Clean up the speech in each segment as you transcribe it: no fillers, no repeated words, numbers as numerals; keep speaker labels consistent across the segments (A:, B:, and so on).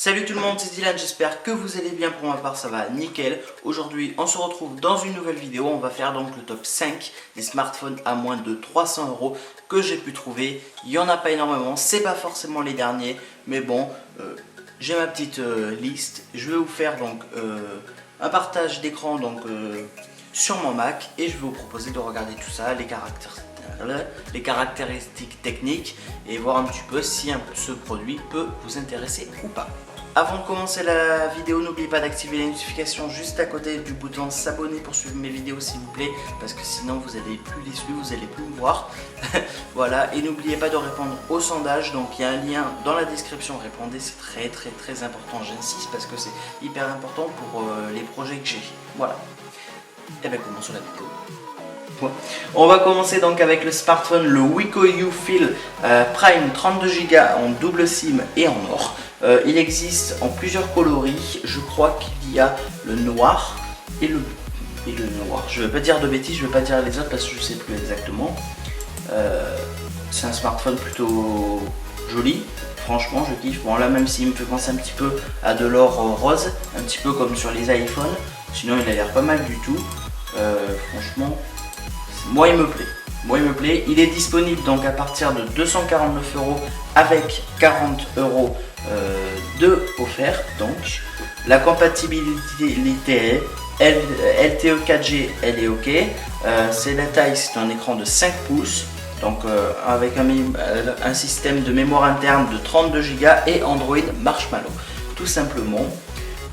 A: Salut tout le monde, c'est Dylan, j'espère que vous allez bien. Pour ma part ça va nickel. Aujourd'hui on se retrouve dans une nouvelle vidéo. On va faire donc le top 5 des smartphones à moins de 300 € que j'ai pu trouver. Il n'y en a pas énormément, c'est pas forcément les derniers, mais bon, j'ai ma petite liste. Je vais vous faire donc un partage d'écran donc sur mon Mac et je vais vous proposer de regarder tout ça, les caractéristiques techniques et voir un petit peu si ce produit peut vous intéresser ou pas. Avant de commencer la vidéo, n'oubliez pas d'activer les notifications juste à côté du bouton s'abonner pour suivre mes vidéos s'il vous plaît, parce que sinon vous n'allez plus les suivre, vous n'allez plus me voir. Voilà, et n'oubliez pas de répondre au sondage, donc il y a un lien dans la description, répondez, c'est très important, j'insiste parce que c'est hyper important pour les projets que j'ai. Voilà, et bien commençons la vidéo. On va commencer donc avec le smartphone, le Wiko U-Feel Prime 32 Go en double SIM et en or. Il existe en plusieurs coloris, je crois qu'il y a le noir et le noir. Je ne vais pas dire de bêtises, je ne vais pas dire les autres parce que je ne sais plus exactement. C'est un smartphone plutôt joli, franchement je kiffe. Bon là, même s'il me fait penser un petit peu à de l'or rose, un petit peu comme sur les iPhones, sinon il a l'air pas mal du tout. Franchement, moi il me plaît, il est disponible donc à partir de 249 € avec 40 € de offert. Donc la compatibilité LTE 4G elle est ok, c'est la taille, c'est un écran de 5 pouces donc avec un système de mémoire interne de 32 Go et Android Marshmallow tout simplement.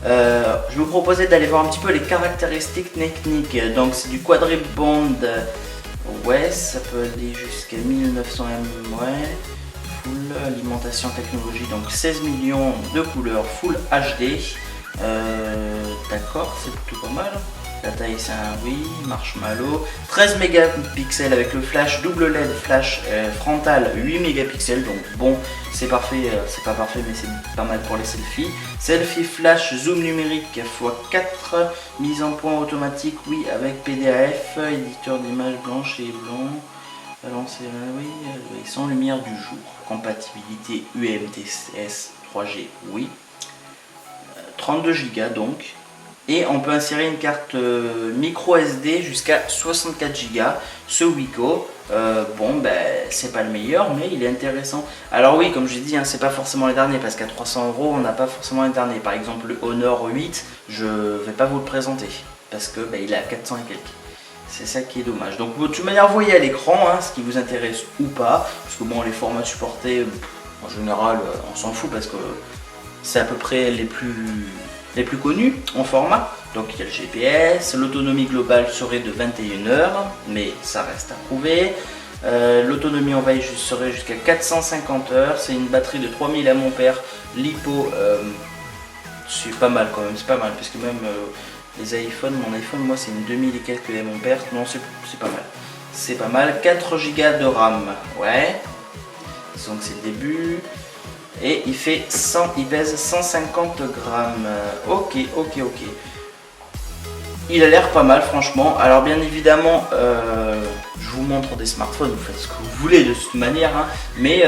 A: Je vais vous proposer d'aller voir un petit peu les caractéristiques techniques. Donc c'est du quadriband, ouais, ça peut aller jusqu'à 1900 mAh, full alimentation technologie, donc 16 millions de couleurs, full HD. D'accord, c'est plutôt pas mal. La taille c'est un oui, marshmallow, 13 mégapixels avec le flash double LED flash frontal 8 mégapixels, donc bon c'est parfait, c'est pas parfait mais c'est pas mal pour les selfies. Selfie flash zoom numérique x4, mise en point automatique, oui avec PDAF, éditeur d'images blanche et blanc, balancer oui, sans lumière du jour, compatibilité UMTS 3G, oui, 32 Go donc. Et on peut insérer une carte micro SD jusqu'à 64 Go. Ce Wiko, bon ben c'est pas le meilleur mais il est intéressant. Alors oui, comme j'ai dit, hein, c'est pas forcément les derniers parce qu'à 300 € on n'a pas forcément les derniers. Par exemple le Honor 8, je vais pas vous le présenter parce que ben, il est à 400 et quelques. C'est ça qui est dommage. Donc de toute manière, vous voyez à l'écran hein, ce qui vous intéresse ou pas. Parce que bon, les formats supportés, en général, on s'en fout parce que c'est à peu près les plus connus en format. Donc il y a le GPS, l'autonomie globale serait de 21 heures, mais ça reste à prouver. L'autonomie en veille serait jusqu'à 450 heures. C'est une batterie de 3000 mAh LiPo. C'est pas mal quand même, c'est pas mal parce que même les iPhones, mon iPhone moi c'est une 2000 et quelques mAh. Non, c'est pas mal. C'est pas mal. 4 Go de RAM, ouais. Donc c'est le début. Et il pèse 150 grammes. Ok. Il a l'air pas mal franchement. Alors bien évidemment, je vous montre des smartphones, vous faites ce que vous voulez de toute manière. Hein, mais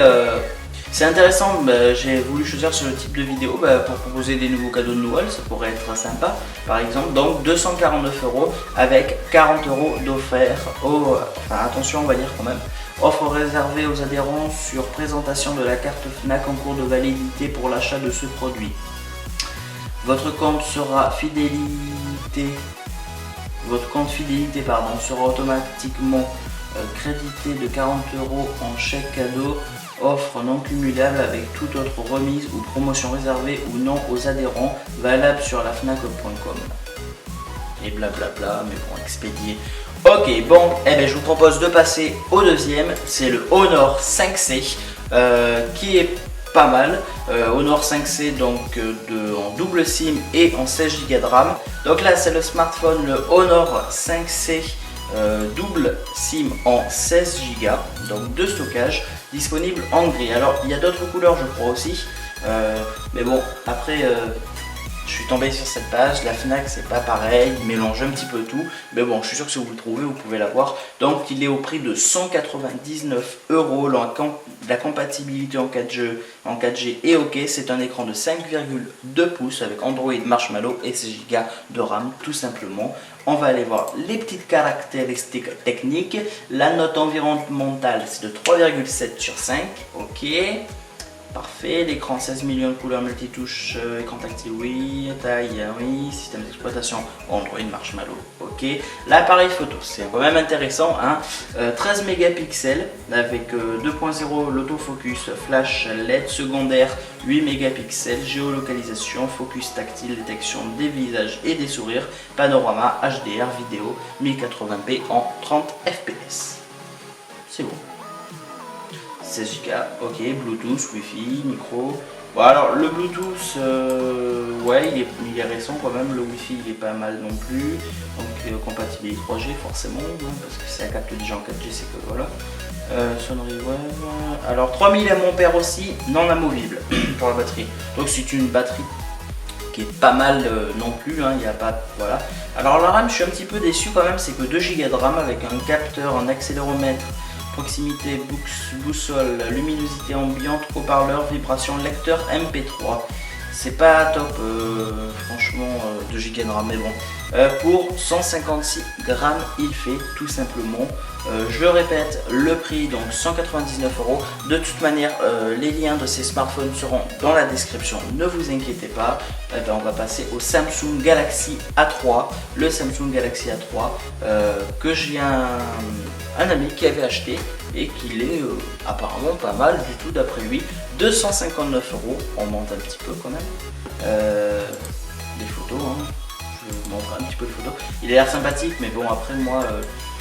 A: c'est intéressant, j'ai voulu choisir ce type de vidéo pour proposer des nouveaux cadeaux de Noël, ça pourrait être sympa par exemple. Donc 249 € avec 40 € d'offert. Enfin attention, on va dire quand même. Offre réservée aux adhérents sur présentation de la carte Fnac en cours de validité pour l'achat de ce produit. Votre compte fidélité sera automatiquement crédité de 40 € en chèque cadeau. Offre non cumulable avec toute autre remise ou promotion réservée ou non aux adhérents, valable sur la fnac.com. Et blablabla, mais bon, expédié. Ok, bon, je vous propose de passer au deuxième, c'est le Honor 5C, qui est pas mal. Honor 5C donc en double SIM et en 16 Go de RAM. Donc là c'est le smartphone, le Honor 5C double SIM en 16 Go, donc de stockage, disponible en gris. Alors il y a d'autres couleurs je crois aussi, mais bon après Je suis tombé sur cette page, la Fnac c'est pas pareil, il mélange un petit peu tout, mais bon je suis sûr que si vous le trouvez vous pouvez l'avoir. Donc il est au prix de 199 €, la compatibilité en 4G est ok, c'est un écran de 5,2 pouces avec Android Marshmallow et 6 Go de RAM tout simplement. On va aller voir les petites caractéristiques techniques. La note environnementale c'est de 3,7 sur 5, ok. Parfait, l'écran 16 millions de couleurs multitouches, écran tactile oui, taille oui, système d'exploitation Android Marshmallow, ok. L'appareil photo, c'est quand même intéressant, hein. 13 mégapixels avec 2.0 l'autofocus, flash LED secondaire, 8 mégapixels, géolocalisation, focus tactile, détection des visages et des sourires, panorama, HDR, vidéo, 1080p en 30 fps. C'est bon. 16 Go, ok, Bluetooth, Wi-Fi, micro. Bon alors le Bluetooth, ouais il est récent quand même, le Wi-Fi il est pas mal non plus. Donc compatibilité 3G forcément, hein, parce que ça capte déjà en 4G, c'est que voilà. Sonnerie web. Alors 3000 mAh aussi, non amovible pour la batterie. Donc c'est une batterie qui est pas mal non plus, hein, il n'y a pas, voilà. Alors la RAM je suis un petit peu déçu quand même, c'est que 2 Go de RAM avec un capteur, un accéléromètre, proximité, boussole, luminosité ambiante, haut-parleur, vibration, lecteur MP3. C'est pas top, franchement, 2 Go de RAM, mais bon. Pour 156 grammes, il fait tout simplement. Je répète, le prix, donc 199 €. De toute manière, les liens de ces smartphones seront dans la description, ne vous inquiétez pas. Eh ben, on va passer au Samsung Galaxy A3. Le Samsung Galaxy A3 que j'ai un ami qui avait acheté et qu'il est apparemment pas mal du tout d'après lui. 259 €, on monte un petit peu quand même. Les photos, hein. Je vais vous montrer un petit peu les photos. Il a l'air sympathique, mais bon après moi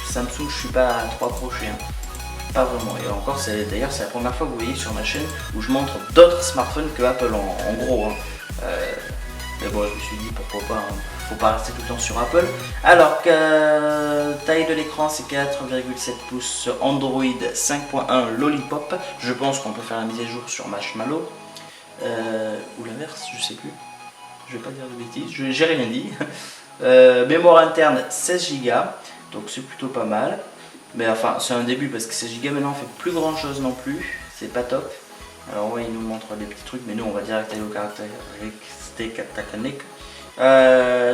A: Samsung je suis pas trop accroché, hein. Pas vraiment. Et encore d'ailleurs c'est la première fois que vous voyez sur ma chaîne où je montre d'autres smartphones que Apple en gros, hein. Mais bon je me suis dit pourquoi pas, hein. Faut pas rester tout le temps sur Apple. Alors taille de l'écran c'est 4,7 pouces Android 5.1 Lollipop. Je pense qu'on peut faire la mise à jour sur Marshmallow. Ou l'inverse, je sais plus. Je vais pas dire de bêtises, j'ai rien dit. Mémoire interne 16 Go, donc c'est plutôt pas mal. Mais enfin c'est un début parce que 16 Go maintenant on fait plus grand chose non plus. C'est pas top. Alors ouais il nous montre des petits trucs mais nous on va direct aller aux caractéristiques techniques.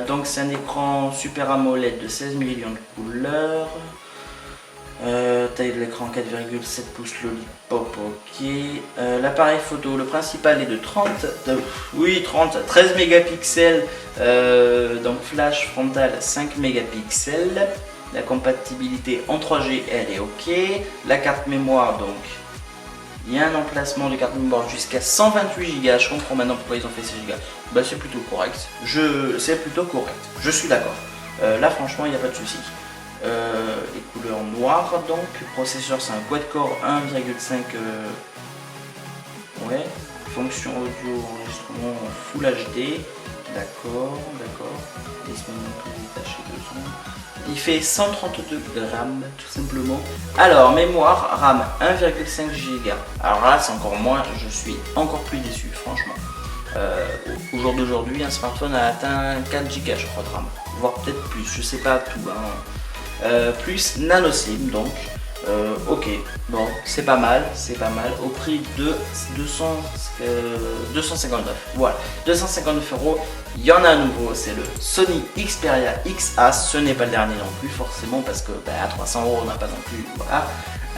A: Donc c'est un écran Super AMOLED de 16 millions de couleurs. Taille de l'écran 4,7 pouces Lollipop, ok. L'appareil photo, le principal est de 13 mégapixels, donc flash frontal 5 mégapixels. La compatibilité en 3G elle est ok. La carte mémoire, donc il y a un emplacement de carte mémoire jusqu'à 128 Go. Je comprends maintenant pourquoi ils ont fait 6 Go. Bah c'est plutôt correct. C'est plutôt correct. Je suis d'accord. Là franchement il n'y a pas de souci. Les couleurs noires, donc processeur c'est un quad-core 1,5 ouais, fonction audio enregistrement Full HD, d'accord, il fait 132 grammes tout simplement. Alors mémoire RAM 1,5 Go. Alors là c'est encore moins, je suis encore plus déçu franchement. Au jour d'aujourd'hui un smartphone a atteint 4 Go je crois de RAM, voire peut-être plus, je sais pas tout, hein. Plus nano SIM, donc ok, bon c'est pas mal au prix de 259, voilà, 259 €. Il y en a un nouveau, c'est le Sony Xperia XA. Ce n'est pas le dernier non plus forcément parce que à 300 € on n'a pas non plus, voilà.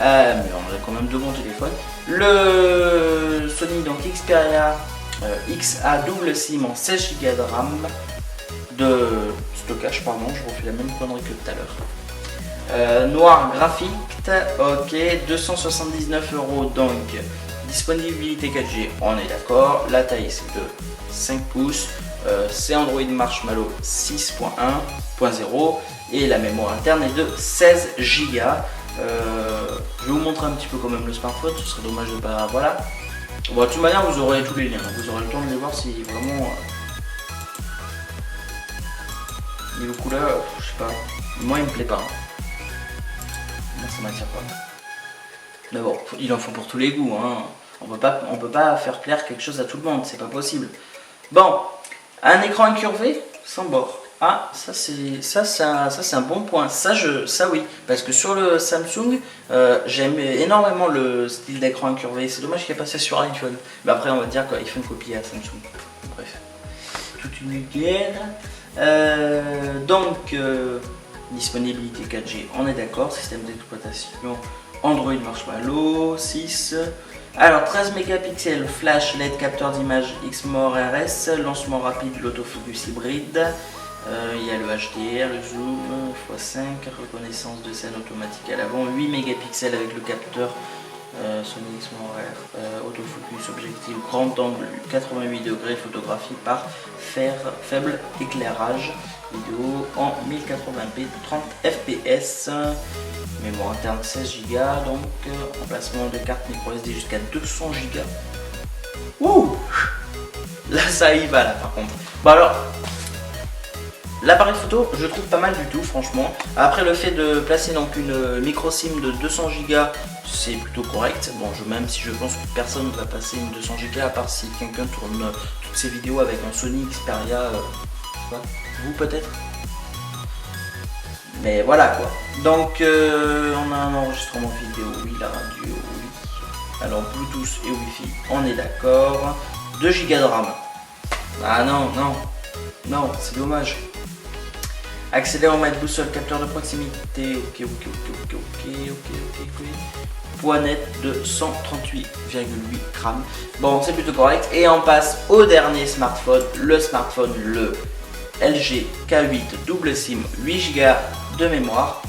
A: Mais on a quand même deux bons téléphones. Le Sony donc Xperia XA double SIM en 16 Go de RAM, de stockage, pardon, je refais la même connerie que tout à l'heure. Noir graphique, ok, 279 € donc. Disponibilité 4G, on est d'accord. La taille c'est de 5 pouces. C'est Android Marshmallow 6.1.0 et la mémoire interne est de 16 Go. Je vais vous montrer un petit peu quand même le smartphone, ce serait dommage de pas. Voilà. Bon, de toute manière, vous aurez tous les liens, vous aurez le temps de les voir si vraiment. Niveau couleur, je sais pas, moi il me plaît pas. Moi ça m'attire pas. Mais bon, il en faut pour tous les goûts, hein. On peut pas faire plaire quelque chose à tout le monde, c'est pas possible. Bon, Un écran incurvé sans bord. Ah, c'est un bon point. Ça oui, parce que sur le Samsung, j'aime énormément le style d'écran incurvé. C'est dommage qu'il ait passé sur iPhone. Mais après, on va dire qu'iPhone copie à Samsung. Bref, toute une guerre. Disponibilité 4G, on est d'accord. Système d'exploitation Android Marshmallow 6. Alors 13 mégapixels, flash, LED, capteur d'image XMOR RS, lancement rapide, l'autofocus hybride. Il y a le HDR, le zoom x5, reconnaissance de scène automatique à l'avant, 8 mégapixels avec le capteur Sony XMOR autofocus, objectif grand angle 88 degrés, photographie par faible éclairage, vidéo en 1080p 30 fps, mémoire interne 16 Go, donc emplacement de carte micro SD jusqu'à 200 Go. Ouh, là ça y va là par contre. Bon alors, l'appareil photo, je trouve pas mal du tout, franchement. Après, le fait de placer donc une micro SIM de 200 Go, c'est plutôt correct. Bon, même si je pense que personne ne va passer une 200 Go, à part si quelqu'un tourne toutes ses vidéos avec un Sony Xperia. Vous peut-être. Mais voilà quoi. Donc, on a un enregistrement vidéo, oui, la radio, oui. Alors, Bluetooth et Wi-Fi, on est d'accord. 2 Go de RAM. Ah non, non, non, c'est dommage. Accéléromètre, boussole, capteur de proximité, ok. Poids net de 138,8 grammes. Bon, c'est plutôt correct. Et on passe au dernier smartphone, le LG K8 double SIM, 8 Go de mémoire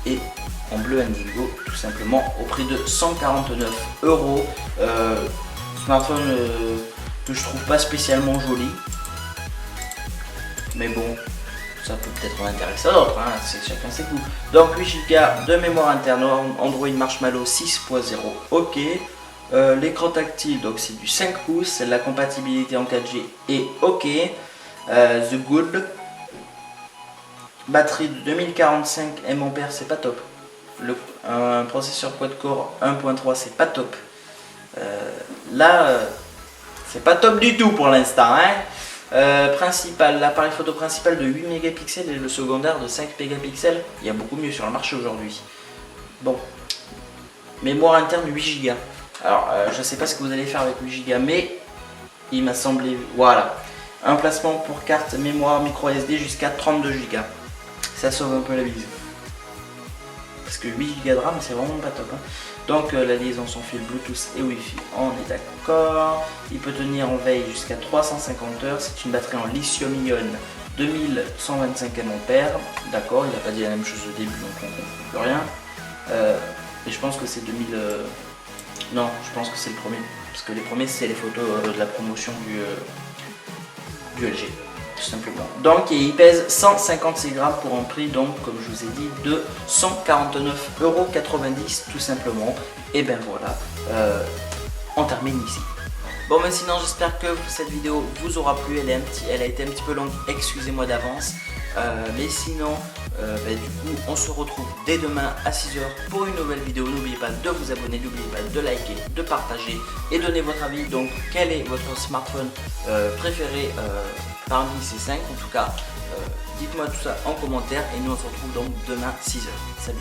A: et en bleu indigo, tout simplement, au prix de 149 €. Smartphone que je trouve pas spécialement joli, mais bon, ça peut peut-être en intéresser à d'autres, hein, c'est chacun ses goûts. Donc 8 Go de mémoire interne, Android Marshmallow 6.0, ok. L'écran tactile, donc c'est du 5 pouces, la compatibilité en 4G est ok. The Good. Batterie de 2045 mAh, c'est pas top. Un processeur quad-core 1.3, c'est pas top. C'est pas top du tout pour l'instant, hein. L'appareil photo principal de 8 mégapixels et le secondaire de 5 mégapixels. Il y a beaucoup mieux sur le marché aujourd'hui. Bon, mémoire interne 8 Go. Alors, je sais pas ce que vous allez faire avec 8 Go, mais il m'a semblé, voilà. Un placement pour carte mémoire micro SD jusqu'à 32 Go. Ça sauve un peu la bise. Parce que 8 Go de RAM, c'est vraiment pas top, hein. Donc la liaison sans fil Bluetooth et Wi-Fi, on est d'accord. Il peut tenir en veille jusqu'à 350 heures. C'est une batterie en lithium-ion 2125 mAh. D'accord, il n'a pas dit la même chose au début, donc on ne comprend plus rien. Et je pense que c'est 2000... Non, je pense que c'est le premier. Parce que les premiers, c'est les photos de la promotion du LG. Tout simplement. Donc il pèse 156 grammes pour un prix, donc comme je vous ai dit, de 149,90 € tout simplement. Et ben voilà, on termine ici. Bon, mais sinon j'espère que cette vidéo vous aura plu. Elle a été un petit peu longue, excusez-moi d'avance. Mais sinon, du coup, on se retrouve dès demain à 6 h pour une nouvelle vidéo. N'oubliez pas de vous abonner, n'oubliez pas de liker, de partager et donner votre avis. Donc, quel est votre smartphone préféré parmi ces 5 en tout cas. Dites-moi tout ça en commentaire et nous on se retrouve donc demain 6 h. Salut.